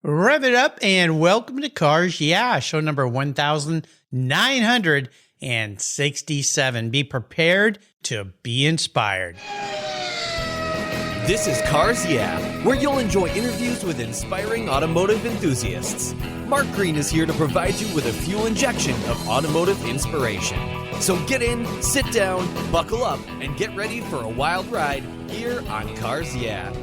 Rev it up and welcome to Cars Yeah, show number 1967. Be prepared to be inspired. This is Cars Yeah, where you'll enjoy interviews with inspiring automotive enthusiasts. Mark Green is here to provide you with a fuel injection of automotive inspiration. So get in, sit down, buckle up, and get ready for a wild ride here on Cars Yeah.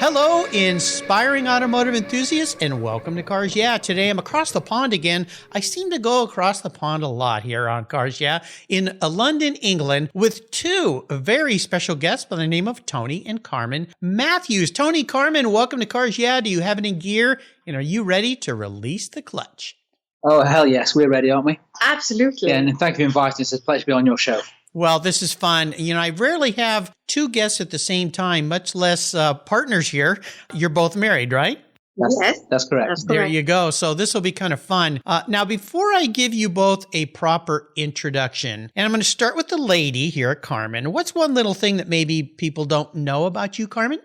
Hello, inspiring automotive enthusiasts, and welcome to Cars Yeah. Today I'm across the pond again. I seem to go across the pond a lot here on Cars Yeah in London, England, with two very special guests by the name of Tony and Carmen Matthews. Tony, Carmen, welcome to Cars Yeah. Do you have it in gear, and are you ready to release the clutch? Oh, hell yes. We're ready, aren't we? Absolutely. Yeah, and thank you for inviting us. It's a pleasure to be on your show. Well, this is fun. You know, I rarely have two guests at the same time, much less partners here. You're both married, right? Yes. That's correct. That's There correct. you go. So this will be kind of fun. Now, before I give you both a proper introduction, and I'm going to start with the lady here at Carmen. What's one little thing that maybe people don't know about you, Carmen?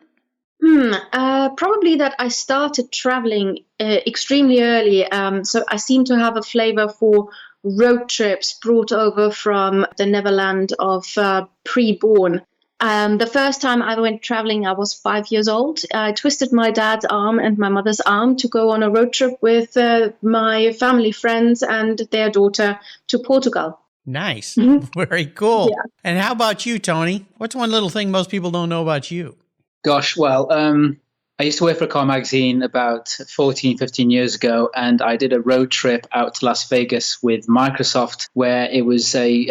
Probably that I started traveling extremely early. So I seem to have a flavor for road trips brought over from the Neverland of pre-born. The first time I went traveling, I was 5 years old. I twisted my dad's arm and my mother's arm to go on a road trip with my family friends and their daughter to Portugal. Nice. Mm-hmm. Very cool. Yeah. And how about you, Tony? What's one little thing most people don't know about you? Gosh, well, I used to work for a car magazine about 14, 15 years ago, and I did a road trip out to Las Vegas with Microsoft, where it was a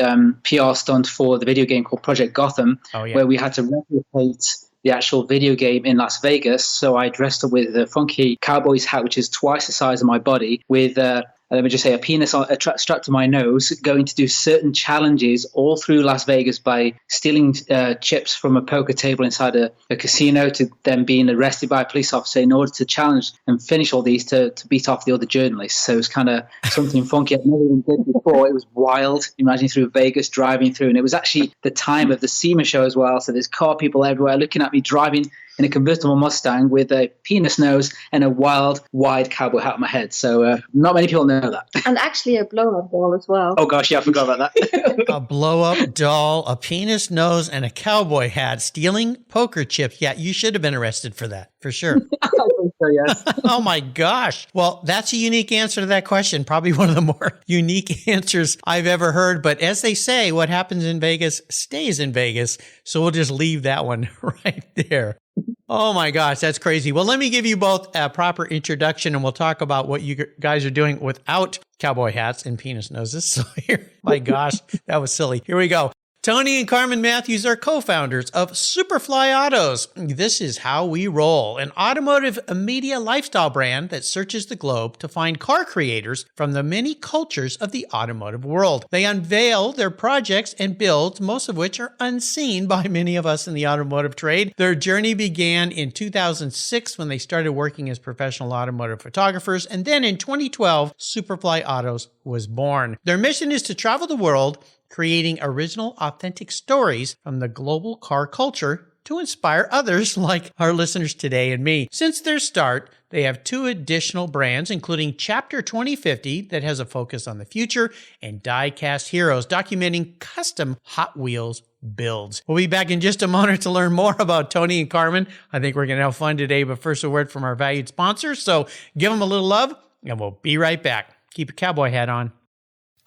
PR stunt for the video game called Project Gotham, where we had to replicate the actual video game in Las Vegas. So I dressed up with a funky cowboy's hat, which is twice the size of my body, with let me just say, a penis strapped to my nose, going to do certain challenges all through Las Vegas by stealing chips from a poker table inside a casino, to then being arrested by a police officer in order to challenge and finish all these to beat off the other journalists. So it's kind of something funky I've never even did before. It was wild. Imagine through Vegas, driving through. And it was actually the time of the SEMA show as well. So there's car people everywhere looking at me driving in a convertible Mustang with a penis nose and a wild, wide cowboy hat on my head. So not many people know that. And actually a blow-up doll as well. Oh, gosh, yeah, I forgot about that. A blow-up doll, a penis nose, and a cowboy hat, stealing poker chips. Yeah, you should have been arrested for that, for sure. I think so, yes. Oh, my gosh. Well, that's a unique answer to that question. Probably one of the more unique answers I've ever heard. But as they say, what happens in Vegas stays in Vegas. So we'll just leave that one right there. Oh my gosh, that's crazy. Well, let me give you both a proper introduction and we'll talk about what you guys are doing without cowboy hats and penis noses. So here, my gosh, that was silly. Here we go. Tony and Carmen Matthews are co-founders of SuperFly Autos. This is how we roll, an automotive media lifestyle brand that searches the globe to find car creators from the many cultures of the automotive world. They unveil their projects and builds, most of which are unseen by many of us in the automotive trade. Their journey began in 2006 when they started working as professional automotive photographers, and then in 2012, SuperFly Autos was born. Their mission is to travel the world, creating original, authentic stories from the global car culture to inspire others like our listeners today and me. Since their start, they have two additional brands, including Chapter 2050 that has a focus on the future, and Die-Cast Heroes, documenting custom Hot Wheels builds. We'll be back in just a moment to learn more about Tony and Carmen. I think we're going to have fun today, but first a word from our valued sponsors. So give them a little love, and we'll be right back. Keep your cowboy hat on.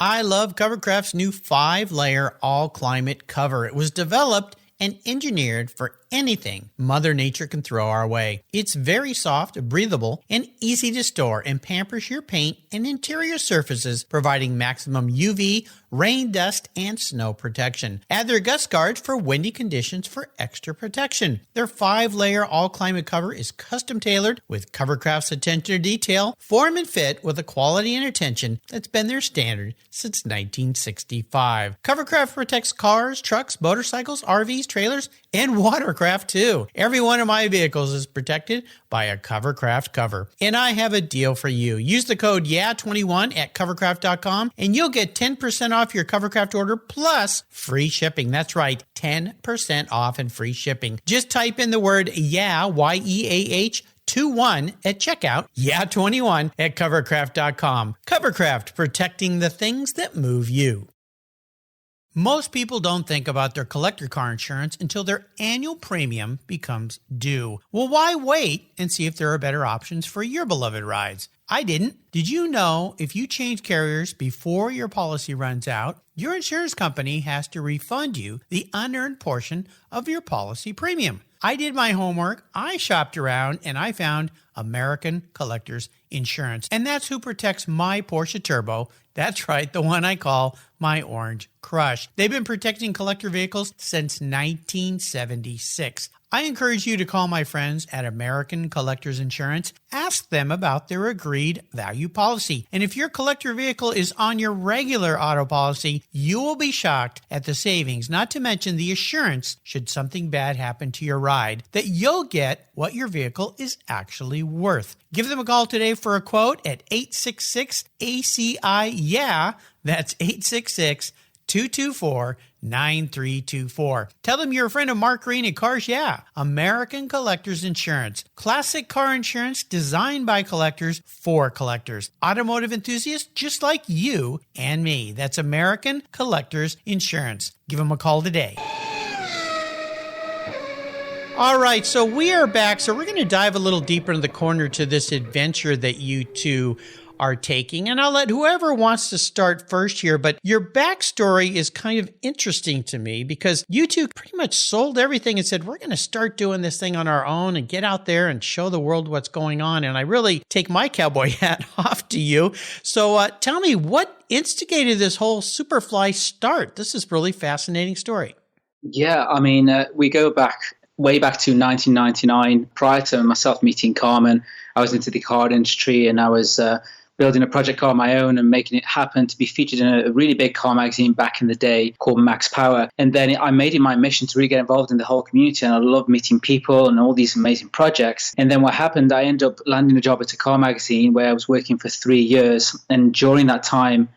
I love Covercraft's new 5-layer all-climate cover. It was developed and engineered for anything Mother Nature can throw our way. It's very soft, breathable, and easy to store and pampers your paint and interior surfaces, providing maximum UV, rain, dust, and snow protection. Add their gust guards for windy conditions for extra protection. Their 5-layer all-climate cover is custom-tailored with Covercraft's attention to detail, form and fit with a quality and attention that's been their standard since 1965. Covercraft protects cars, trucks, motorcycles, RVs, trailers, and watercraft too. Every one of my vehicles is protected by a Covercraft cover. And I have a deal for you. Use the code YEAH21 at covercraft.com and you'll get 10% off your Covercraft order plus free shipping. That's right, 10% off and free shipping. Just type in the word YEAH, Y-E-A-H, 21 at checkout, YEAH21 at covercraft.com. Covercraft, protecting the things that move you. Most people don't think about their collector car insurance until their annual premium becomes due. Well, why wait and see if there are better options for your beloved rides? I didn't. Did you know if you change carriers before your policy runs out, your insurance company has to refund you the unearned portion of your policy premium? I did my homework, I shopped around, and I found American Collectors Insurance. And that's who protects my Porsche Turbo. That's right, the one I call my Orange Crush. They've been protecting collector vehicles since 1976. I encourage you to call my friends at American Collectors Insurance. Ask them about their agreed value policy. And if your collector vehicle is on your regular auto policy, you will be shocked at the savings, not to mention the assurance, should something bad happen to your ride, that you'll get what your vehicle is actually worth. Give them a call today for a quote at 866-ACI-YEAH. That's 866-224-9324. Tell them you're a friend of Mark Green at Cars Yeah! American Collectors Insurance. Classic car insurance designed by collectors for collectors. Automotive enthusiasts just like you and me. That's American Collectors Insurance. Give them a call today. All right, so we are back. So we're going to dive a little deeper in the corner to this adventure that you two are taking. And I'll let whoever wants to start first here, but your backstory is kind of interesting to me because you two pretty much sold everything and said, we're going to start doing this thing on our own and get out there and show the world what's going on. And I really take my cowboy hat off to you. So tell me, what instigated this whole SuperFly start? This is a really fascinating story. Yeah, I mean, we go way back to 1999. Prior to myself meeting Carmen, I was into the car industry and I was building a project car of my own and making it happen to be featured in a really big car magazine back in the day called Max Power. And then I made it my mission to really get involved in the whole community, and I love meeting people and all these amazing projects. And then what happened, I ended up landing a job at a car magazine where I was working for 3 years. And during that time,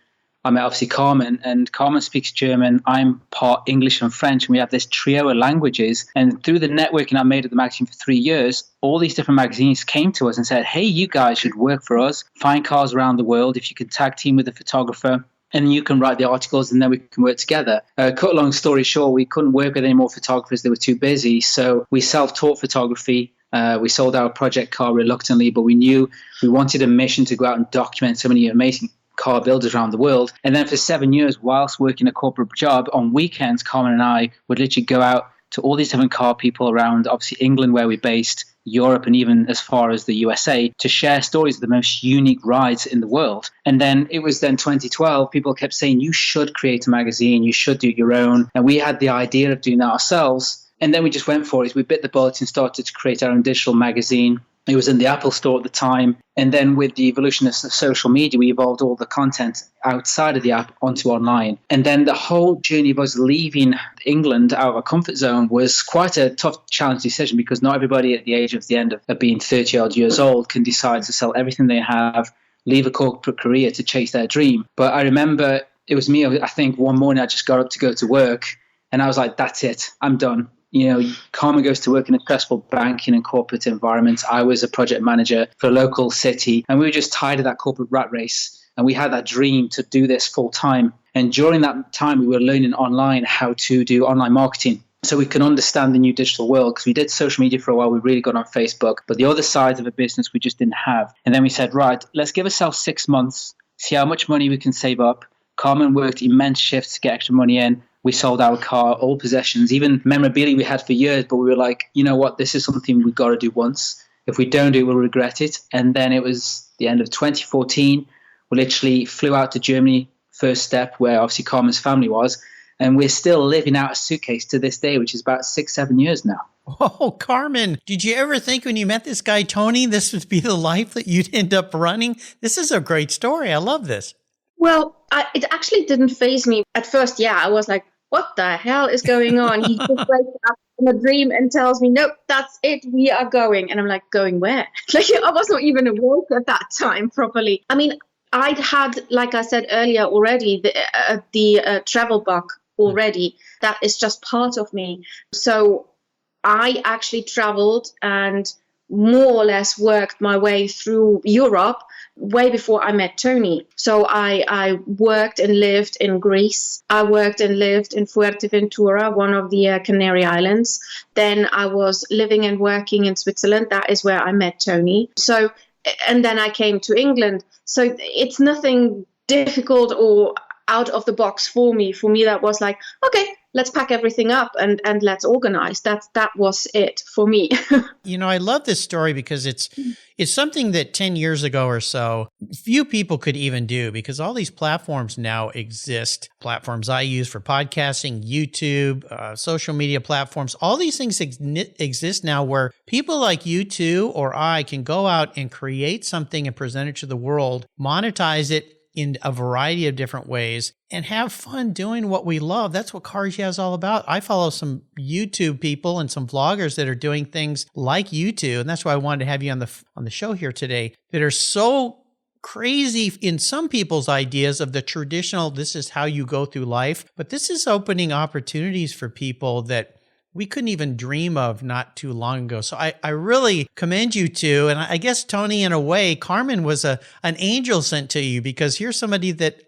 I met obviously Carmen, and Carmen speaks German. I'm part English and French, and we have this trio of languages. And through the networking I made at the magazine for 3 years, all these different magazines came to us and said, hey, you guys should work for us, find cars around the world. If you could tag team with a photographer, and you can write the articles, and then we can work together. Cut a long story short, we couldn't work with any more photographers. They were too busy. So we self-taught photography. We sold our project car reluctantly, but we knew we wanted a mission to go out and document so many amazing car builders around the world. And then for 7 years, whilst working a corporate job, on weekends, Carmen and I would literally go out to all these different car people around, obviously England, where we're based, Europe, and even as far as the USA, to share stories of the most unique rides in the world. And then it was then 2012, people kept saying, you should create a magazine, you should do it your own. And we had the idea of doing that ourselves. And then we just went for it. We bit the bullet and started to create our own digital magazine. It was in the Apple Store at the time. And then with the evolution of social media, we evolved all the content outside of the app onto online. And then the whole journey of us leaving England out of our comfort zone was quite a tough, challenging decision, because not everybody at the age of the end of being 30-odd years old can decide to sell everything they have, leave a corporate career to chase their dream. But I remember it was me, I think one morning I just got up to go to work and I was like, that's it, I'm done. You know, Carmen goes to work in a stressful banking and corporate environment. I was a project manager for a local city, and we were just tired of that corporate rat race. And we had that dream to do this full time. And during that time, we were learning online how to do online marketing, so we can understand the new digital world. Because we did social media for a while, we really got on Facebook, but the other side of a business we just didn't have. And then we said, right, let's give ourselves 6 months, see how much money we can save up. Carmen worked immense shifts to get extra money in. We sold our car, all possessions, even memorabilia we had for years. But we were like, you know what, this is something we've got to do once. If we don't do it, we'll regret it. And then it was the end of 2014. We literally flew out to Germany, first step, where obviously Carmen's family was. And we're still living out a suitcase to this day, which is about 6-7 years now. Oh, Carmen, did you ever think when you met this guy, Tony, this would be the life that you'd end up running? This is a great story. I love this. Well, it actually didn't faze me. At first, yeah, I was like, what the hell is going on? He just wakes up in a dream and tells me, nope, that's it. We are going. And I'm like, going where? Like, I was not even awake at that time properly. I mean, I'd had, like I said earlier already, the travel bug already. That is just part of me. So I actually traveled and more or less worked my way through Europe way before I met Tony. So I worked and lived in Greece. I worked and lived in Fuerteventura, one of the Canary Islands. Then I was living and working in Switzerland. That is where I met Tony. So, and then I came to England. So it's nothing difficult or out of the box for me. For me, that was like, okay, let's pack everything up and let's organize. That was it for me. You know, I love this story because it's something that 10 years ago or so, few people could even do, because all these platforms now exist. Platforms I use for podcasting, YouTube, social media platforms, all these things exist now where people like you two or I can go out and create something and present it to the world, monetize it in a variety of different ways, and have fun doing what we love. That's what Cars Yeah is all about. I follow some YouTube people and some vloggers that are doing things like you two, and that's why I wanted to have you on the show here today, that are so crazy in some people's ideas of the traditional, this is how you go through life. But this is opening opportunities for people that we couldn't even dream of not too long ago. So I really commend you two. And I guess, Tony, in a way, Carmen was an angel sent to you, because here's somebody that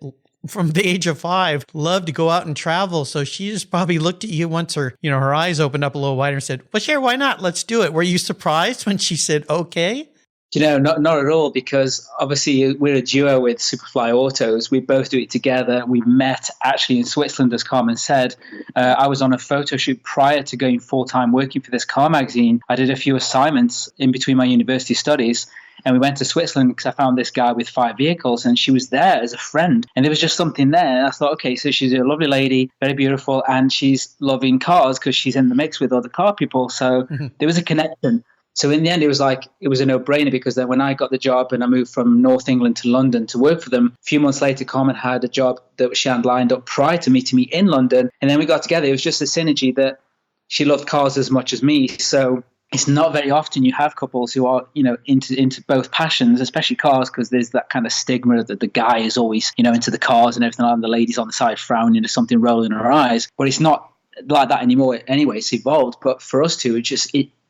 from the age of 5 loved to go out and travel. So she just probably looked at you once her eyes opened up a little wider and said, well, sure, why not? Let's do it. Were you surprised when she said, okay? Not at all, because obviously we're a duo with SuperFly Autos. We both do it together. We met actually in Switzerland, as Carmen said. I was on a photo shoot prior to going full-time working for this car magazine. I did a few assignments in between my university studies, and we went to Switzerland because I found this guy with 5 vehicles, and she was there as a friend. And there was just something there. And I thought, okay, so she's a lovely lady, very beautiful, and she's loving cars because she's in the mix with other car people. So there was a connection. So in the end, it was a no-brainer, because then when I got the job and I moved from North England to London to work for them, a few months later, Carmen had a job that she had lined up prior to meeting me in London. And then we got together. It was just a synergy that she loved cars as much as me. So it's not very often you have couples who are, into both passions, especially cars, because there's that kind of stigma that the guy is always, into the cars and everything, and the lady's on the side frowning, there's something rolling in her eyes. But it's not like that anymore. Anyway, it's evolved. But for us two,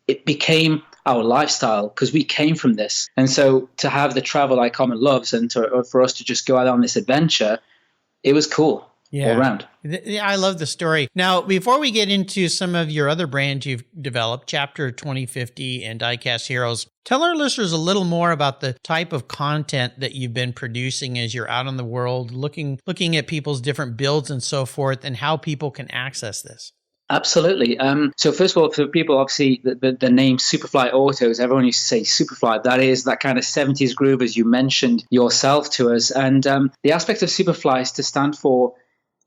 it became our lifestyle, because we came from this. And so to have the travel like Carmen loves, and for us to just go out on this adventure, it was cool all around. Yeah, I love the story. Now, before we get into some of your other brands you've developed, Chapter 2050 and Diecast Heroes, tell our listeners a little more about the type of content that you've been producing as you're out in the world, looking at people's different builds and so forth, and how people can access this. Absolutely. So first of all, for people, obviously, the name SuperFly Autos, everyone used to say SuperFly. That is that kind of 70s groove, as you mentioned yourself to us. And the aspect of SuperFly is to stand for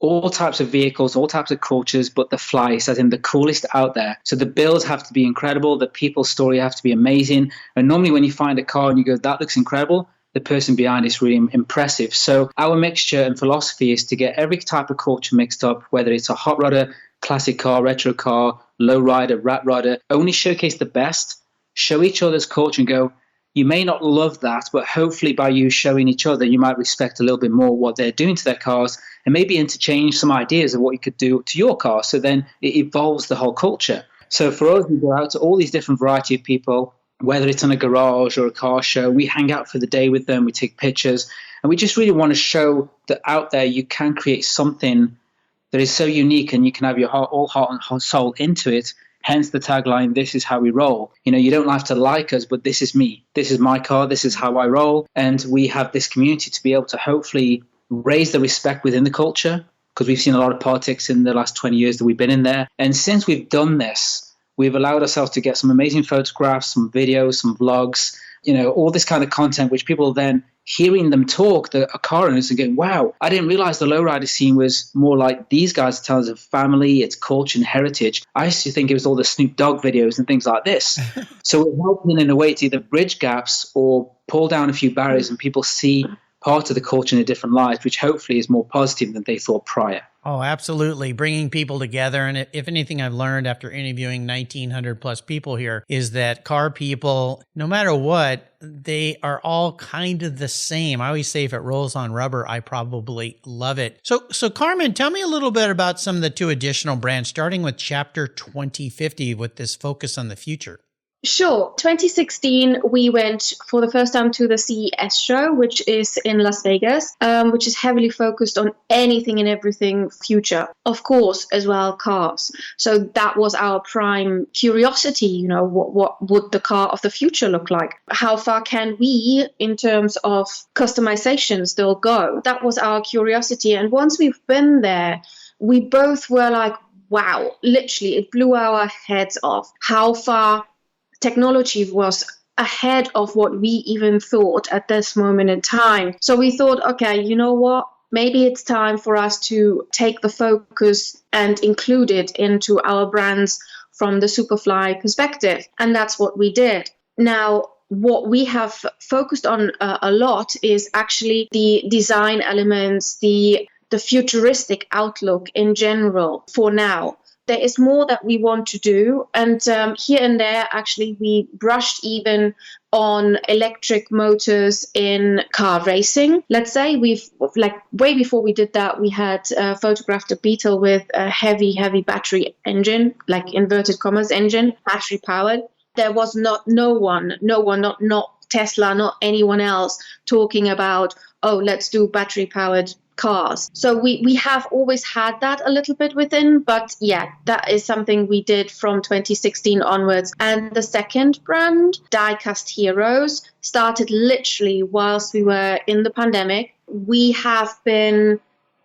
all types of vehicles, all types of cultures, but the flyest, as in the coolest out there. So the builds have to be incredible. The people's story have to be amazing. And normally when you find a car and you go, that looks incredible, the person behind is really impressive. So our mixture and philosophy is to get every type of culture mixed up, whether it's a hot rodder, classic car, retro car, low rider, rat rider, only showcase the best, show each other's culture and go, you may not love that, but hopefully by you showing each other, you might respect a little bit more what they're doing to their cars, and maybe interchange some ideas of what you could do to your car. So then it evolves the whole culture. So for us, we go out to all these different variety of people, whether it's on a garage or a car show. We hang out for the day with them, we take pictures, and we just really want to show that out there you can create something that is so unique, and you can have your whole heart and soul into it. Hence the tagline, this is how we roll. You don't have to like us, but this is me. This is my car. This is how I roll. And we have this community to be able to hopefully raise the respect within the culture, because we've seen a lot of politics in the last 20 years that we've been in there. And since we've done this, we've allowed ourselves to get some amazing photographs, some videos, some vlogs, all this kind of content, which people then hearing them talk, the car owners, and going, wow, I didn't realize the lowrider scene was more like these guys tell us of family, its culture and heritage. I used to think it was all the Snoop Dogg videos and things like this. So we're helping in a way to either bridge gaps or pull down a few barriers, and people see part of the culture in a different light, which hopefully is more positive than they thought prior. Oh, absolutely. Bringing people together. And if anything I've learned after interviewing 1,900 plus people here is that car people, no matter what, they are all kind of the same. I always say if it rolls on rubber, I probably love it. So Carmen, tell me a little bit about some of the 2 additional brands, starting with Chapter 2050 with this focus on the future. Sure. 2016, we went for the first time to the CES show, which is in Las Vegas, which is heavily focused on anything and everything future. Of course, as well, cars. So that was our prime curiosity. What would the car of the future look like? How far can we, in terms of customization, still go? That was our curiosity. And once we've been there, we both were like, wow, literally, it blew our heads off how far technology was ahead of what we even thought at this moment in time. So we thought, okay, you know what? Maybe it's time for us to take the focus and include it into our brands from the SuperFly perspective. And that's what we did. Now, what we have focused on a lot is actually the design elements, the futuristic outlook in general for now. There is more that we want to do. And here and there, actually, we brushed even on electric motors in car racing. Let's say way before we did that, we had photographed a Beetle with a heavy battery engine, like inverted commas engine, battery powered. There was no one, not Tesla, not anyone else talking about, oh, let's do battery powered cars. So we have always had that a little bit within, but yeah, that is something we did from 2016 onwards. And the second brand, Diecast Heroes, started literally whilst we were in the pandemic. We have been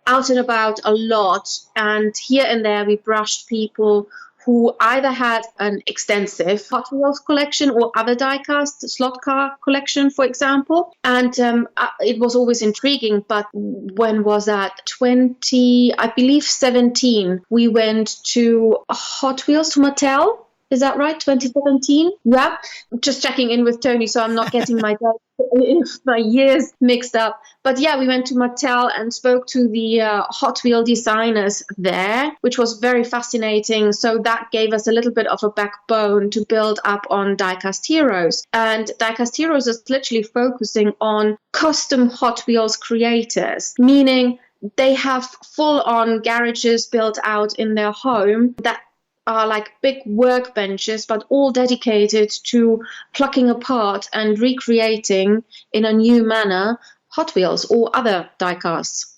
out and about a lot, and here and there we brushed people who either had an extensive Hot Wheels collection or other diecast slot car collection, for example. And it was always intriguing. But when was that? 17, we went to Hot Wheels to Mattel. Is that right? 2017? Yeah. Just checking in with Tony so I'm not getting my years mixed up. But yeah, we went to Mattel and spoke to the Hot Wheel designers there, which was very fascinating. So that gave us a little bit of a backbone to build up on Diecast Heroes. And Diecast Heroes is literally focusing on custom Hot Wheels creators, meaning they have full-on garages built out in their home that are like big workbenches, but all dedicated to plucking apart and recreating in a new manner Hot Wheels or other diecasts.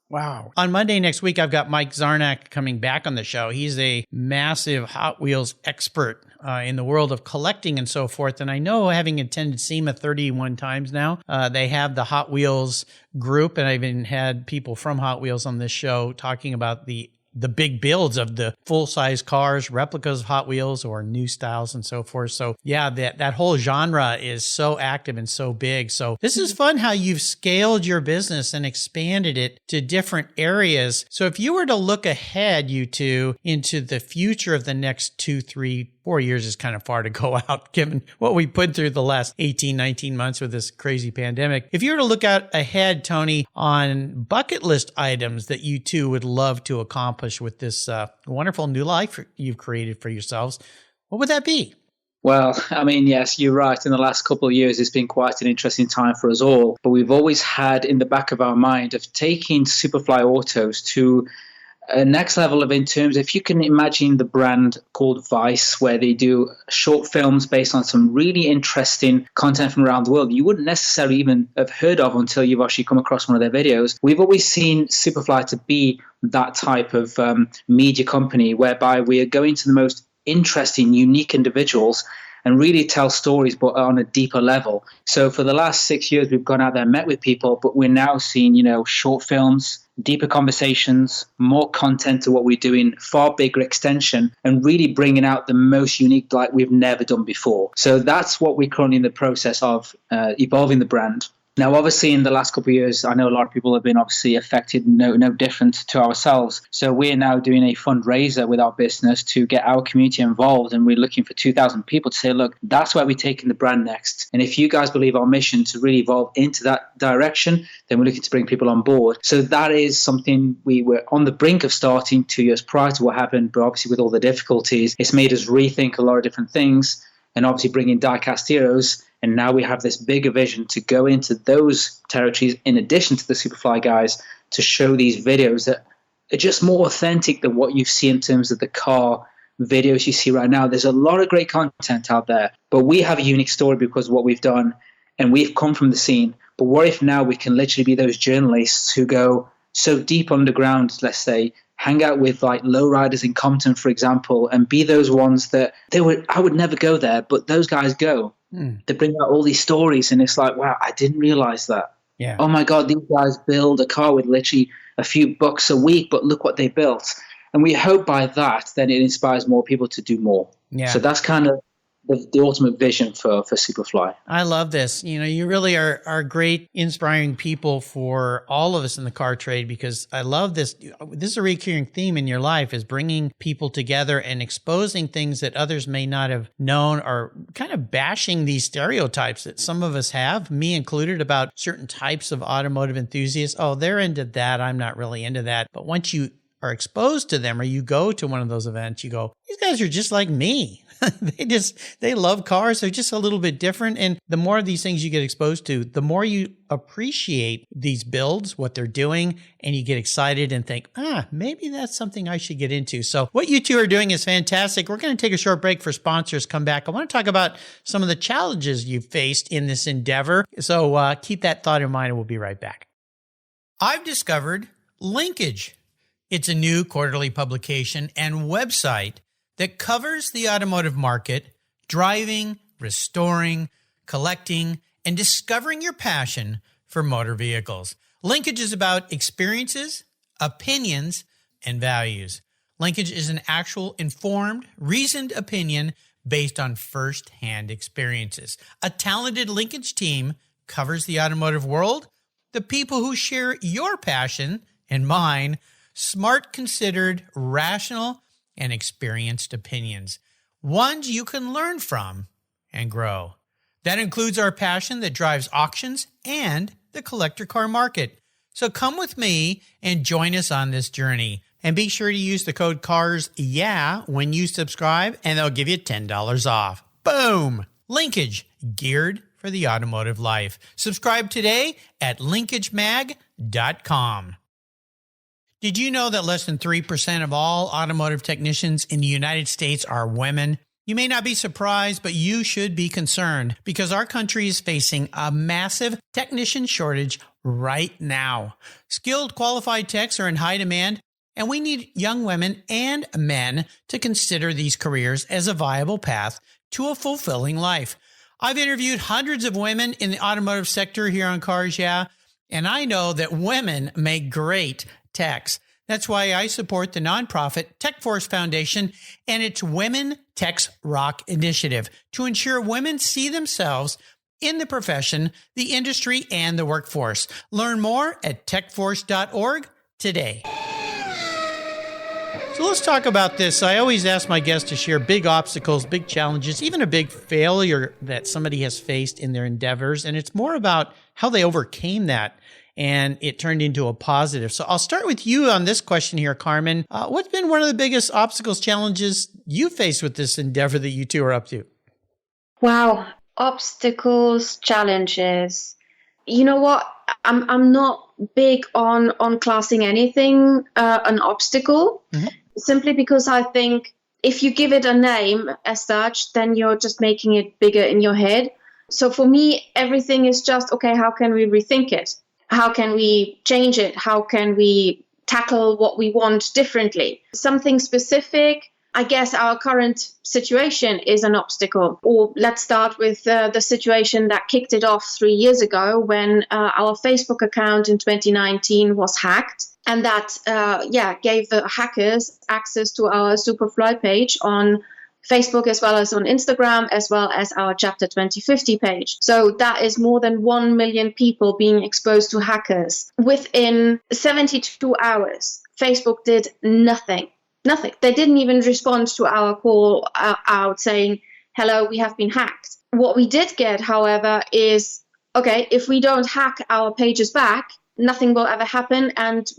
Wow. On Monday next week, I've got Mike Zarnak coming back on the show. He's a massive Hot Wheels expert in the world of collecting and so forth. And I know, having attended SEMA 31 times now, they have the Hot Wheels group. And I've even had people from Hot Wheels on this show talking about the big builds of the full-size cars, replicas of Hot Wheels or new styles and so forth. So yeah, that whole genre is so active and so big. So this is fun how you've scaled your business and expanded it to different areas. So if you were to look ahead, you two, into the future of the next 2, 3, 4 years is kind of far to go out given what we put through the last 18, 19 months with this crazy pandemic. If you were to look out ahead, Tony, on bucket list items that you two would love to accomplish with this wonderful new life you've created for yourselves, what would that be? Well, I mean, yes, you're right. In the last couple of years, it's been quite an interesting time for us all. But we've always had in the back of our mind of taking SuperFly Autos to a next level of, in terms, if you can imagine the brand called Vice, where they do short films based on some really interesting content from around the world you wouldn't necessarily even have heard of until you've actually come across one of their videos. We've always seen SuperFly to be that type of media company whereby we are going to the most interesting, unique individuals and really tell stories, but on a deeper level. So for the last 6 years, we've gone out there and met with people, but we're now seeing, short films, deeper conversations, more content to what we're doing, far bigger extension, and really bringing out the most unique, like we've never done before. So that's what we're currently in the process of evolving the brand. Now, obviously, in the last couple of years, I know a lot of people have been obviously affected, no different to ourselves. So we're now doing a fundraiser with our business to get our community involved. And we're looking for 2,000 people to say, look, that's where we're taking the brand next. And if you guys believe our mission to really evolve into that direction, then we're looking to bring people on board. So that is something we were on the brink of starting 2 years prior to what happened. But obviously, with all the difficulties, it's made us rethink a lot of different things. And obviously bring in die-cast heroes. And now we have this bigger vision to go into those territories in addition to the SuperFly guys to show these videos that are just more authentic than what you see in terms of the car videos you see right now. There's a lot of great content out there, but we have a unique story because of what we've done and we've come from the scene. But what if now we can literally be those journalists who go so deep underground, let's say, hang out with like lowriders in Compton, for example, and be those ones that I would never go there, but those guys go. They bring out all these stories and it's like, wow, I didn't realize that. Yeah. Oh my God, these guys build a car with literally a few bucks a week, but look what they built. And we hope by that, then it inspires more people to do more. Yeah. So that's kind of the ultimate vision for SuperFly. I love this. You really are great, inspiring people for all of us in the car trade, because I love this. This is a recurring theme in your life, is bringing people together and exposing things that others may not have known, or kind of bashing these stereotypes that some of us have, me included, about certain types of automotive enthusiasts. Oh, they're into that. I'm not really into that. But once you are exposed to them, or you go to one of those events, you go, these guys are just like me. They love cars. They're just a little bit different. And the more of these things you get exposed to, the more you appreciate these builds, what they're doing, and you get excited and think, maybe that's something I should get into. So what you two are doing is fantastic. We're going to take a short break for sponsors. Come back. I want to talk about some of the challenges you've faced in this endeavor. So keep that thought in mind, and we'll be right back. I've discovered Linkage. It's a new quarterly publication and website that covers the automotive market, driving, restoring, collecting, and discovering your passion for motor vehicles. Linkage is about experiences, opinions, and values. Linkage is an actual informed, reasoned opinion based on first-hand experiences. A talented Linkage team covers the automotive world, the people who share your passion and mine, smart, considered, rational, and experienced opinions, ones you can learn from and grow. That includes our passion that drives auctions and the collector car market. So come with me and join us on this journey. And be sure to use the code CARSYEAH when you subscribe, and they'll give you $10 off. Boom! Linkage, geared for the automotive life. Subscribe today at linkagemag.com. Did you know that less than 3% of all automotive technicians in the United States are women? You may not be surprised, but you should be concerned, because our country is facing a massive technician shortage right now. Skilled, qualified techs are in high demand, and we need young women and men to consider these careers as a viable path to a fulfilling life. I've interviewed hundreds of women in the automotive sector here on Cars Yeah, and I know that women make great techs. That's why I support the nonprofit TechForce Foundation and its Women Techs Rock initiative to ensure women see themselves in the profession, the industry, and the workforce. Learn more at techforce.org today. So let's talk about this. I always ask my guests to share big obstacles, big challenges, even a big failure that somebody has faced in their endeavors. And it's more about how they overcame that and it turned into a positive. So I'll start with you on this question here, Carmen. What's been one of the biggest obstacles, challenges you faced with this endeavor that you two are up to? Wow. Obstacles, challenges. You know what? I'm not big on classing anything an obstacle, simply because I think if you give it a name as such, then you're just making it bigger in your head. So for me, everything is just, okay, how can we rethink it? How can we change it? How can we tackle what we want differently? Something specific. I guess our current situation is an obstacle. Or let's start with the situation that kicked it off 3 years ago when our Facebook account in 2019 was hacked. And that, gave the hackers access to our SuperFly page on Facebook as well as on Instagram, as well as our Chapter 2050 page. So that is more than 1 million people being exposed to hackers. Within 72 hours, Facebook did nothing. Nothing. They didn't even respond to our call out saying, hello, we have been hacked. What we did get, however, is, okay, if we don't hack our pages back, nothing will ever happen. And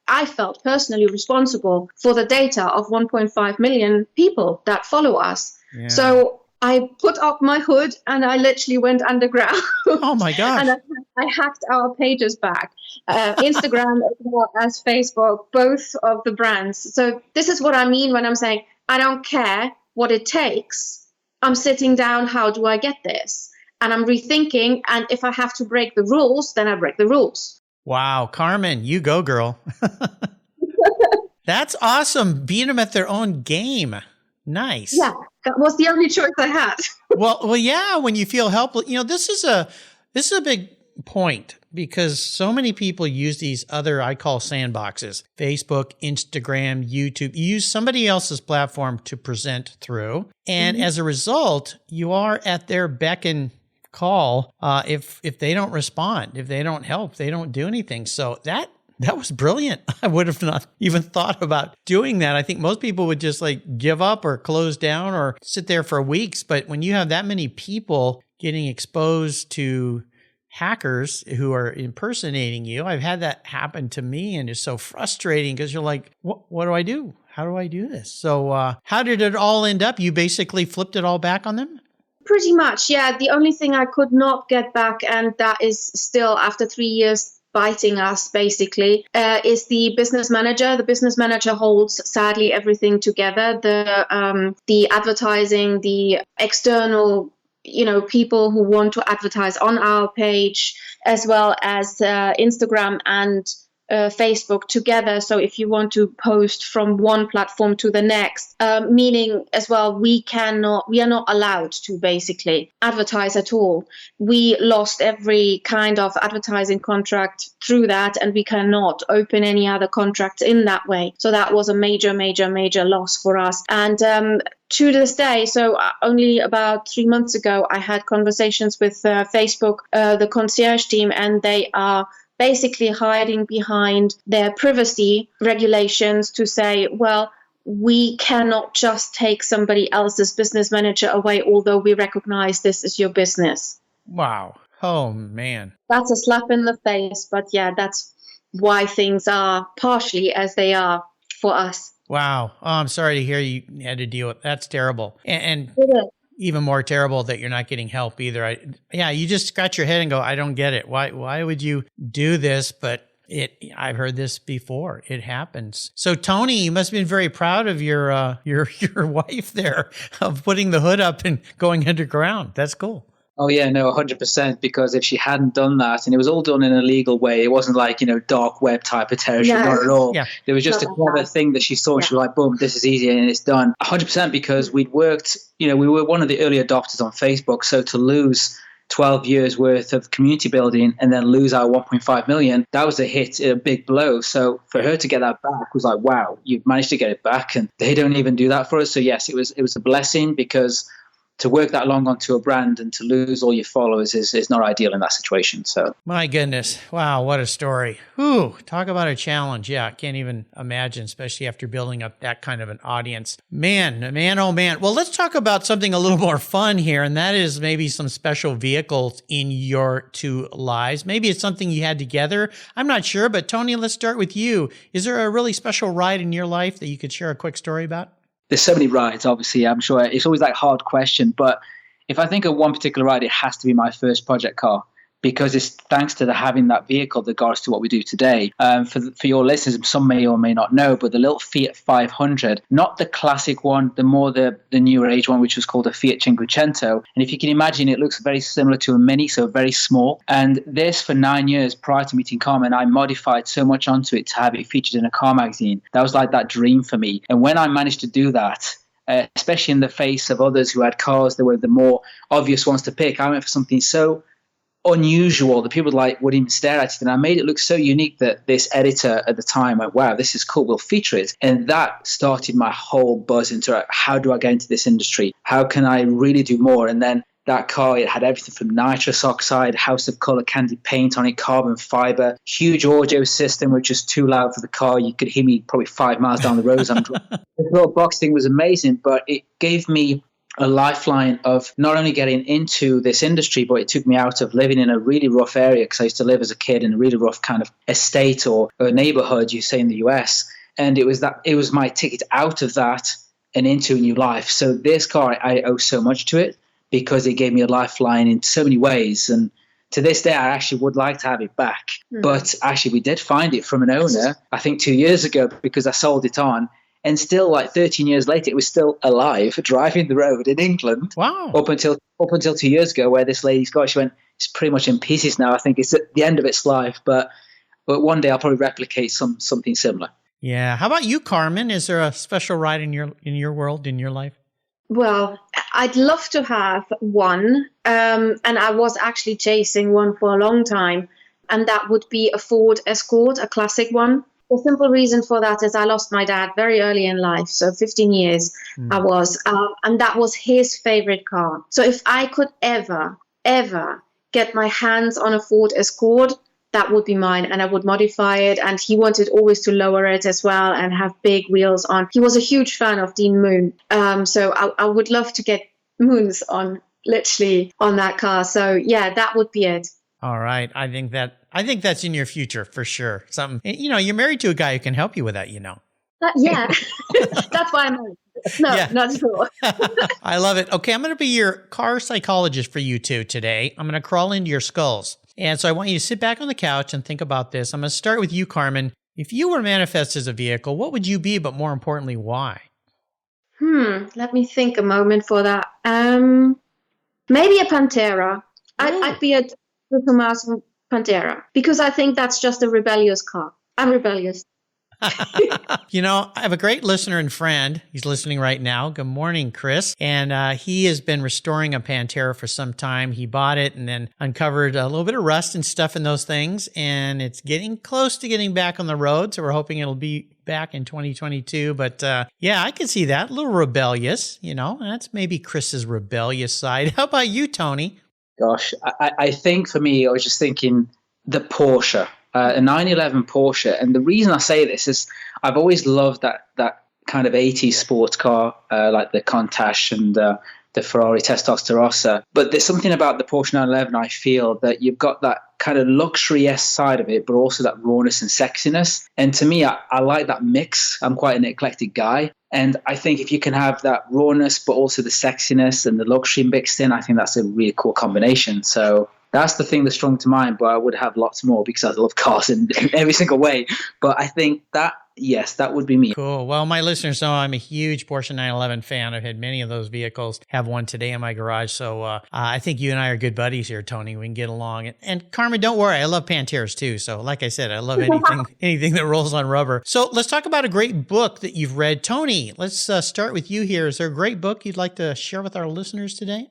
I felt personally responsible for the data of 1.5 million people that follow us. Yeah. So I put up my hood and I literally went underground. Oh my gosh. And I hacked our pages back. Instagram as well as Facebook, both of the brands. So this is what I mean when I'm saying, I don't care what it takes. I'm sitting down, how do I get this? And I'm rethinking, and if I have to break the rules, then I break the rules. Wow, Carmen, you go, girl. That's awesome. Beating them at their own game. Nice. Yeah, that was the only choice I had. well, yeah. When you feel helpless, this is a big point, because so many people use these other, I call sandboxes: Facebook, Instagram, YouTube. You use somebody else's platform to present through, and as a result, you are at their beck and call. If they don't respond, if they don't help, they don't do anything. So that was brilliant. I would have not even thought about doing that. I think most people would just give up or close down or sit there for weeks. But when you have that many people getting exposed to hackers who are impersonating you, I've had that happen to me, and it's so frustrating because you're like, what do I do? How do I do this? So how did it all end up? You basically flipped it all back on them? Pretty much, yeah. The only thing I could not get back, and that is still after 3 years biting us, basically, is the business manager. The business manager holds, sadly, everything together. The advertising, the external, people who want to advertise on our page, as well as Instagram and Facebook together. So if you want to post from one platform to the next, meaning as well, we are not allowed to basically advertise at all. We lost every kind of advertising contract through that, and we cannot open any other contracts in that way. So that was a major, major, major loss for us. And to this day, so only about 3 months ago, I had conversations with Facebook, the concierge team, and they are basically hiding behind their privacy regulations to say, well, we cannot just take somebody else's business manager away, although we recognize this is your business. Wow. Oh, man. That's a slap in the face. But yeah, that's why things are partially as they are for us. Wow. Oh, I'm sorry to hear you had to deal with that. That's terrible. And even more terrible that you're not getting help either. You just scratch your head and go, I don't get it. Why would you do this? But I've heard this before. It happens. So Tony, you must have been very proud of your wife there, of putting the hood up and going underground. That's cool. Oh, yeah, no, 100%, because if she hadn't done that, and it was all done in a legal way, it wasn't like, dark web type of territory, not at all. Yeah. There was just a clever thing that she saw, and she was like, boom, this is easy, and it's done. 100%, because we'd worked, we were one of the early adopters on Facebook, so to lose 12 years worth of community building and then lose our 1.5 million, that was a big blow. So for her to get that back was like, wow, you've managed to get it back, and they don't even do that for us. So yes, it was a blessing, because to work that long onto a brand and to lose all your followers is not ideal in that situation. So my goodness. Wow, what a story. Whew, talk about a challenge. Yeah, I can't even imagine, especially after building up that kind of an audience. Man, oh man. Well, let's talk about something a little more fun here, and that is maybe some special vehicles in your two lives. Maybe it's something you had together. I'm not sure, but Tony, let's start with you. Is there a really special ride in your life that you could share a quick story about? There's so many rides, obviously. I'm sure it's always like a hard question, but if I think of one particular ride, it has to be my first project car, because it's thanks to having that vehicle that got us to what we do today. For your listeners, some may or may not know, but the little Fiat 500, not the classic one, the newer age one, which was called a Fiat Cinquecento. And if you can imagine, it looks very similar to a Mini, so very small. And this, for 9 years prior to meeting Carmen, I modified so much onto it to have it featured in a car magazine. That was like that dream for me. And when I managed to do that, especially in the face of others who had cars that were the more obvious ones to pick, I went for something so unusual that people wouldn't even stare at it. And I made it look so unique that this editor at the time went, wow, this is cool, we'll feature it. And that started my whole buzz into how do I get into this industry? How can I really do more? And then that car, it had everything from nitrous oxide, House of Color candy paint on it, carbon fiber, huge audio system, which is too loud for the car. You could hear me probably 5 miles down the road as I'm driving. The little box thing was amazing, but it gave me a lifeline of not only getting into this industry, but it took me out of living in a really rough area, because I used to live as a kid in a really rough kind of estate or a neighborhood, you say, in the US. And it was my ticket out of that and into a new life. So this car, I owe so much to it, because it gave me a lifeline in so many ways. And to this day, I actually would like to have it back. But actually, we did find it from an owner, I think 2 years ago, because I sold it on. And still, 13 years later, it was still alive, driving the road in England. Wow. Up until 2 years ago, where this lady's got, she went, it's pretty much in pieces now. I think it's at the end of its life. But one day I'll probably replicate something similar. Yeah. How about you, Carmen? Is there a special ride in your world, in your life? Well, I'd love to have one. And I was actually chasing one for a long time. And that would be a Ford Escort, a classic one. The simple reason for that is I lost my dad very early in life. So 15 years I was. And that was his favorite car. So if I could ever get my hands on a Ford Escort, that would be mine. And I would modify it. And he wanted always to lower it as well and have big wheels on. He was a huge fan of Dean Moon. So I would love to get moons on, literally, on that car. So yeah, that would be it. All right. I think that's in your future for sure. Something, you're married to a guy who can help you with that, Yeah, that's why I'm married. No, Yeah. not at all. I love it. Okay. I'm going to be your car psychologist for you two today. I'm going to crawl into your skulls. And so I want you to sit back on the couch and think about this. I'm going to start with you, Carmen. If you were manifest as a vehicle, what would you be? But more importantly, why? Let me think a moment for that. Maybe a Pantera. I'd be a Tomas Pantera, because I think that's just a rebellious car. I'm rebellious. I have a great listener and friend. He's listening right now. Good morning, Chris. And he has been restoring a Pantera for some time. He bought it and then uncovered a little bit of rust and stuff in those things. And it's getting close to getting back on the road. So we're hoping it'll be back in 2022. But yeah, I can see that. A little rebellious, that's maybe Chris's rebellious side. How about you, Tony? Gosh, I think for me, I was just thinking the Porsche, a 911 Porsche. And the reason I say this is I've always loved that kind of 80s sports car, like the Countach and the Ferrari Testarossa. But there's something about the Porsche 911, I feel, that you've got that kind of luxury-esque side of it, but also that rawness and sexiness. And to me, I like that mix. I'm quite an eclectic guy. And I think if you can have that rawness, but also the sexiness and the luxury mixed in, I think that's a really cool combination. So that's the thing that's strong to mind, but I would have lots more because I love cars in every single way. But I think that, yes, that would be me. Cool. Well, my listeners know I'm a huge Porsche 911 fan. I've had many of those vehicles, have one today in my garage. So I think you and I are good buddies here, Tony. We can get along. And Carmen, don't worry. I love Panteras too. So like I said, I love anything that rolls on rubber. So let's talk about a great book that you've read. Tony, let's start with you here. Is there a great book you'd like to share with our listeners today?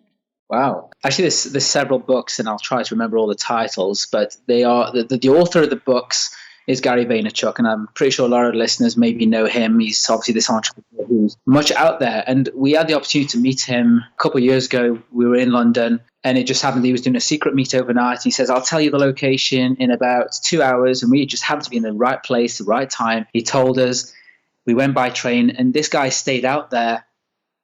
Wow. Actually, there's several books, and I'll try to remember all the titles, but they are the author of the books is Gary Vaynerchuk, and I'm pretty sure a lot of listeners maybe know him. He's obviously this entrepreneur who's much out there, and we had the opportunity to meet him a couple of years ago. We were in London, and it just happened that he was doing a secret meet overnight. He says, I'll tell you the location in about 2 hours, and we just happened to be in the right place, the right time. He told us. We went by train, and this guy stayed out there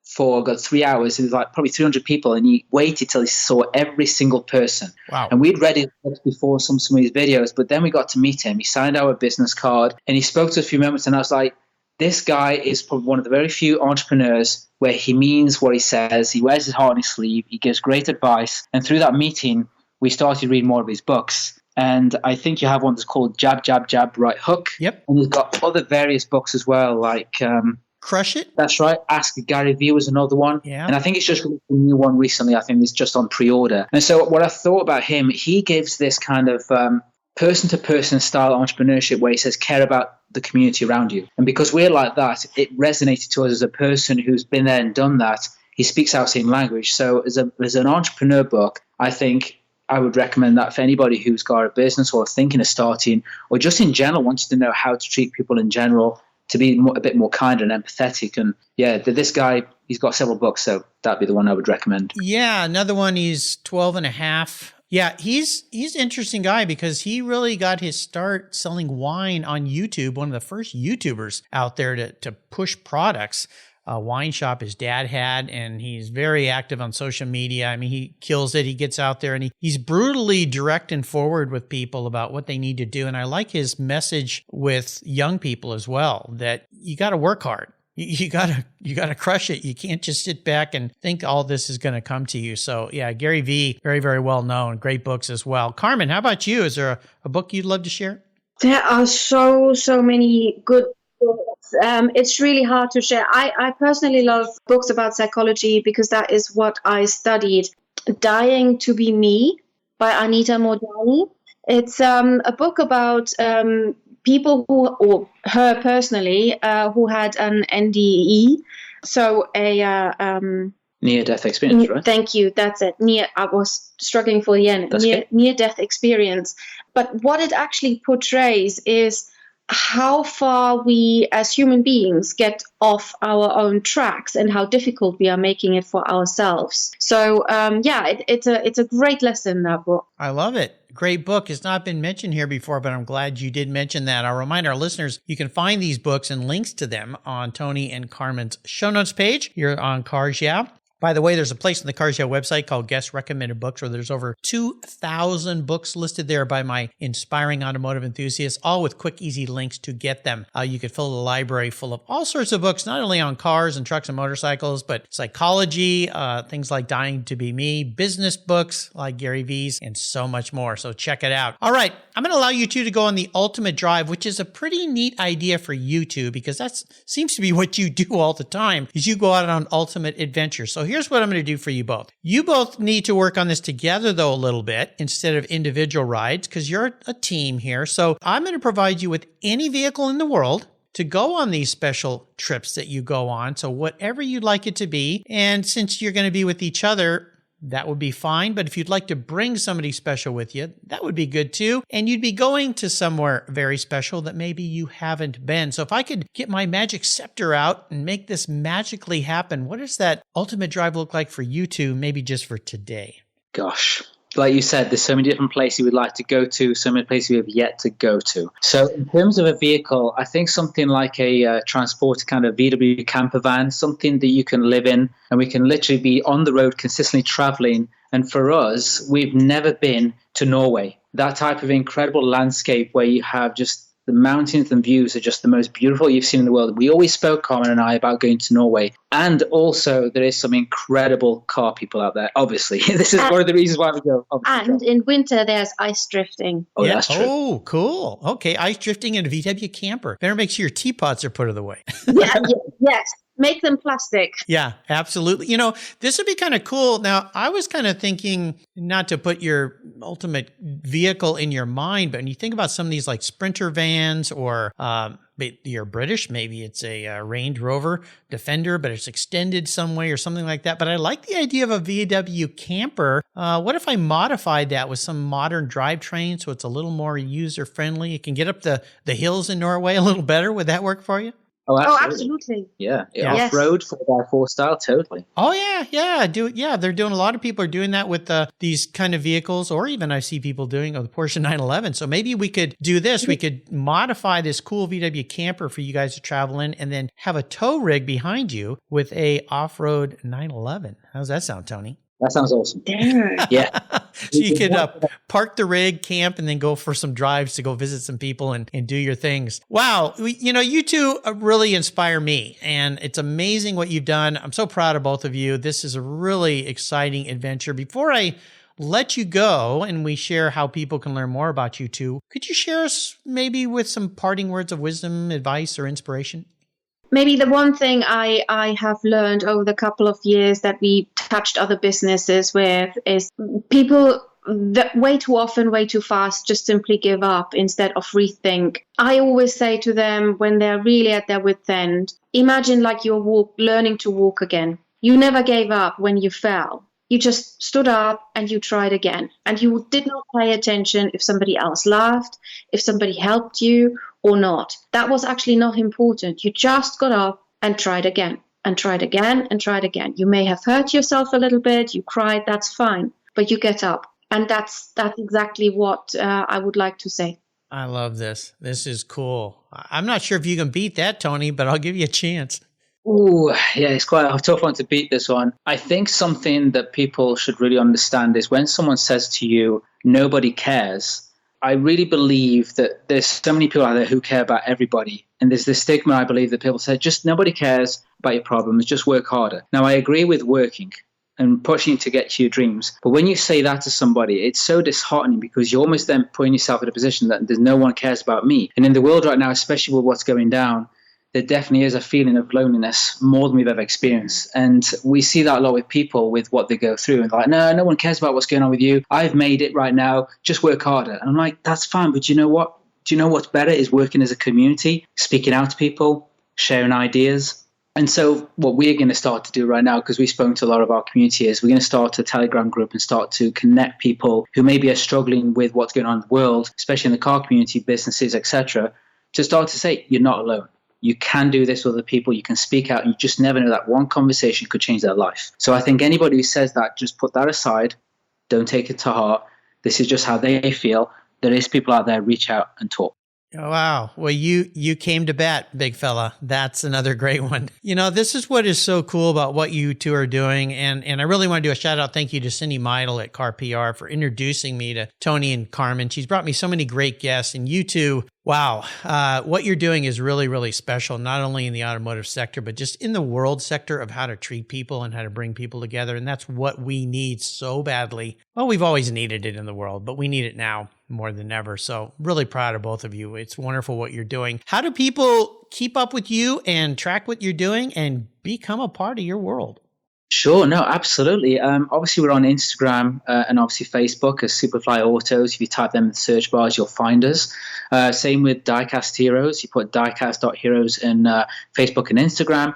for 3 hours. It was like probably 300 people, and he waited till he saw every single person. Wow. And we'd read his books before, some of his videos, but then we got to meet him. He signed our business card, and he spoke to us a few moments, and I was like, this guy is probably one of the very few entrepreneurs where he means what he says. He wears his heart on his sleeve. He gives great advice. And through that meeting, we started reading more of his books. And I think you have one that's called Jab, Jab, Jab, Right Hook. Yep. And he's got other various books as well, like Crush It. That's right. Ask Gary Vee was another one. Yeah. And I think it's just released a new one recently. I think it's just on pre-order. And so what I thought about him, he gives this kind of person-to-person style entrepreneurship where he says, care about the community around you. And because we're like that, it resonated to us as a person who's been there and done that. He speaks our same language. So as an entrepreneur book, I think I would recommend that for anybody who's got a business or thinking of starting, or just in general, wanting to know how to treat people in general, to be a bit more kind and empathetic. And yeah, this guy, he's got several books, so that'd be the one I would recommend. Yeah, another one, he's 12 and a half. Yeah, he's an interesting guy because he really got his start selling wine on YouTube, one of the first YouTubers out there to push products. A wine shop his dad had, and he's very active on social media. I mean, he kills it. He gets out there and he's brutally direct and forward with people about what they need to do. And I like his message with young people as well, that you got to work hard. You gotta crush it. You can't just sit back and think all this is going to come to you. So yeah, Gary V, very, very well known. Great books as well. Carmen, how about you? Is there a book you'd love to share? There are so many good books. It's really hard to share. I personally love books about psychology because that is what I studied. Dying to Be Me by Anita Moorjani. It's a book about people who, or her personally, who had an NDE, so a near-death experience, right? Thank you. That's it. I was struggling for the end. Near-death experience. But what it actually portrays is how far we as human beings get off our own tracks and how difficult we are making it for ourselves. So it's a great lesson, that book. I love it. Great book. It's not been mentioned here before, but I'm glad you did mention that. I'll remind our listeners, you can find these books and links to them on Tony and Carmen's show notes page here on Cars Yeah. By the way, there's a place on the Cars Yeah website called Guest Recommended Books where there's over 2,000 books listed there by my inspiring automotive enthusiasts, all with quick, easy links to get them. You could fill a library full of all sorts of books, not only on cars and trucks and motorcycles, but psychology, things like Dying to Be Me, business books like Gary V's, and so much more. So check it out. All right, I'm going to allow you two to go on the ultimate drive, which is a pretty neat idea for you two because that seems to be what you do all the time, is you go out on ultimate adventures. So here's what I'm going to do for you both. You both need to work on this together, though, a little bit instead of individual rides because you're a team here. So I'm going to provide you with any vehicle in the world to go on these special trips that you go on. So whatever you'd like it to be. And since you're going to be with each other, that would be fine. But if you'd like to bring somebody special with you, that would be good too. And you'd be going to somewhere very special that maybe you haven't been. So if I could get my magic scepter out and make this magically happen, what does that ultimate drive look like for you two, maybe just for today? Gosh. Like you said, there's so many different places we'd like to go to, so many places we have yet to go to. So in terms of a vehicle, I think something like a transporter kind of VW camper van, something that you can live in and we can literally be on the road consistently traveling. And for us, we've never been to Norway. That type of incredible landscape where you have just the mountains and views are just the most beautiful you've seen in the world. We always spoke, Carmen and I, about going to Norway. And also, there is some incredible car people out there, obviously. This is one of the reasons why we go. And in winter, there's ice drifting. Oh, yeah. That's true. Oh, cool. Okay, ice drifting in a VW camper. Better make sure your teapots are put away. Yes. Make them plastic. Yeah, absolutely. You know, this would be kind of cool. Now, I was kind of thinking not to put your ultimate vehicle in your mind, but when you think about some of these like Sprinter vans or you're British, maybe it's a Range Rover Defender, but it's extended some way or something like that. But I like the idea of a VW camper. What if I modified that with some modern drivetrain so it's a little more user-friendly? It can get up the hills in Norway a little better. Would that work for you? Oh, absolutely. Yeah. Off-road 4x4 style, totally. Oh, yeah. They're doing, a lot of people are doing that with these kind of vehicles, or even I see people doing the Porsche 911. So maybe we could do this. We could modify this cool VW camper for you guys to travel in and then have a tow rig behind you with a off-road 911. How's that sound, Tony? That sounds awesome. Damn. Yeah. So you could park the rig, camp, and then go for some drives to go visit some people and do your things. Wow. You two really inspire me, and it's amazing what you've done. I'm so proud of both of you. This is a really exciting adventure. Before I let you go and we share how people can learn more about you two, could you share us maybe with some parting words of wisdom, advice, or inspiration? Maybe the one thing I have learned over the couple of years that we touched other businesses with is people that way too often, way too fast, just simply give up instead of rethink. I always say to them when they're really at their wit's end, imagine like you're learning to walk again. You never gave up when you fell. You just stood up and you tried again. And you did not pay attention if somebody else laughed, if somebody helped you or not. That was actually not important. You just got up and tried again and tried again and tried again. You may have hurt yourself a little bit. You cried. That's fine. But you get up. And that's exactly what I would like to say. I love this. This is cool. I'm not sure if you can beat that, Tony, but I'll give you a chance. Ooh, yeah, it's quite a tough one to beat, this one. I think something that people should really understand is when someone says to you, nobody cares, I really believe that there's so many people out there who care about everybody. And there's this stigma, I believe, that people say, just nobody cares about your problems, just work harder. Now, I agree with working and pushing to get to your dreams. But when you say that to somebody, it's so disheartening because you're almost then putting yourself in a position that there's no one cares about me. And in the world right now, especially with what's going down, there definitely is a feeling of loneliness more than we've ever experienced. And we see that a lot with people with what they go through. And like, no one cares about what's going on with you. I've made it right now. Just work harder. And I'm like, that's fine. But you know what? Do you know what's better is working as a community, speaking out to people, sharing ideas. And so what we're going to start to do right now, because we've spoken to a lot of our community, is we're going to start a Telegram group and start to connect people who maybe are struggling with what's going on in the world, especially in the car community, businesses, etc., to start to say, you're not alone. You can do this with other people. You can speak out. And you just never know that one conversation could change their life. So I think anybody who says that, just put that aside. Don't take it to heart. This is just how they feel. There is people out there, reach out and talk. Oh, wow. Well, you came to bat, big fella. That's another great one. You know, this is what is so cool about what you two are doing. And I really want to do a shout out. Thank you to Cindy Meidel at Car PR for introducing me to Tony and Carmen. She's brought me so many great guests, and you two, wow. What you're doing is really, really special, not only in the automotive sector, but just in the world sector of how to treat people and how to bring people together. And that's what we need so badly. Well, we've always needed it in the world, but we need it now more than ever. So really proud of both of you. It's wonderful what you're doing. How do people keep up with you and track what you're doing and become a part of your world? Sure, no, absolutely. Obviously, we're on Instagram and obviously Facebook as SuperFly Autos. If you type them in the search bars, you'll find us. Same with Diecast Heroes. You put diecast.heroes in Facebook and Instagram.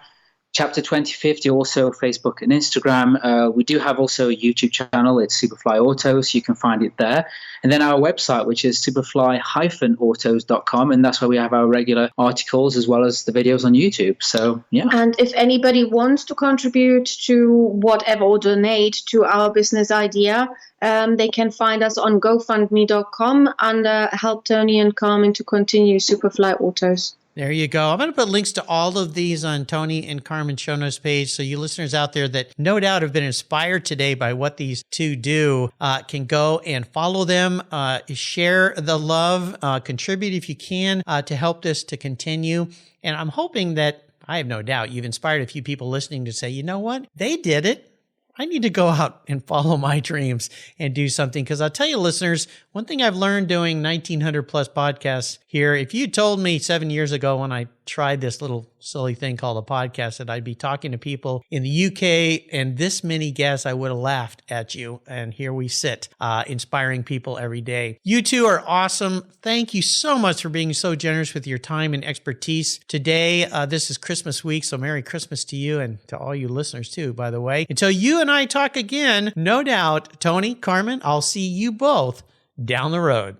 Chapter 2050, also Facebook and Instagram. We do have also a YouTube channel. It's SuperFly Autos. You can find it there. And then our website, which is superfly-autos.com. And that's where we have our regular articles as well as the videos on YouTube. So, yeah. And if anybody wants to contribute to whatever or donate to our business idea, they can find us on GoFundMe.com and help Tony and Carmen to continue SuperFly Autos. There you go. I'm going to put links to all of these on Tony and Carmen's show notes page. So you listeners out there that no doubt have been inspired today by what these two do can go and follow them, share the love, contribute if you can to help this to continue. And I'm hoping that, I have no doubt, you've inspired a few people listening to say, you know what? They did it. I need to go out and follow my dreams and do something. Because I'll tell you, listeners, one thing I've learned doing 1,900 plus podcasts here, if you told me 7 years ago when I tried this little silly thing called a podcast that I'd be talking to people in the UK and this many guests, I would have laughed at you. And here we sit, inspiring people every day. You two are awesome. Thank you so much for being so generous with your time and expertise today. This is Christmas week, so Merry Christmas to you and to all you listeners too, by the way. Until you and I talk again, no doubt, Tony, Carmen, I'll see you both down the road.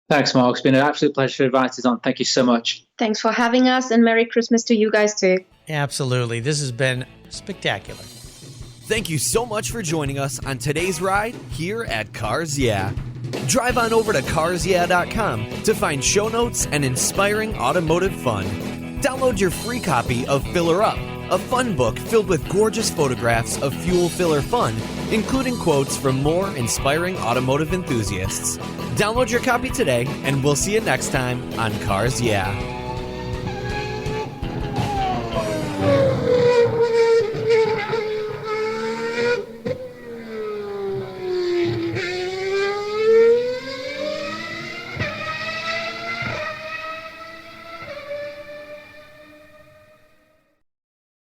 Thanks, Mark. It's been an absolute pleasure to invite us on. Thank you so much. Thanks for having us, and Merry Christmas to you guys too. Absolutely. This has been spectacular. Thank you so much for joining us on today's ride here at Cars Yeah. Drive on over to carsyeah.com to find show notes and inspiring automotive fun. Download your free copy of Filler Up, a fun book filled with gorgeous photographs of fuel filler fun, including quotes from more inspiring automotive enthusiasts. Download your copy today, and we'll see you next time on Cars Yeah.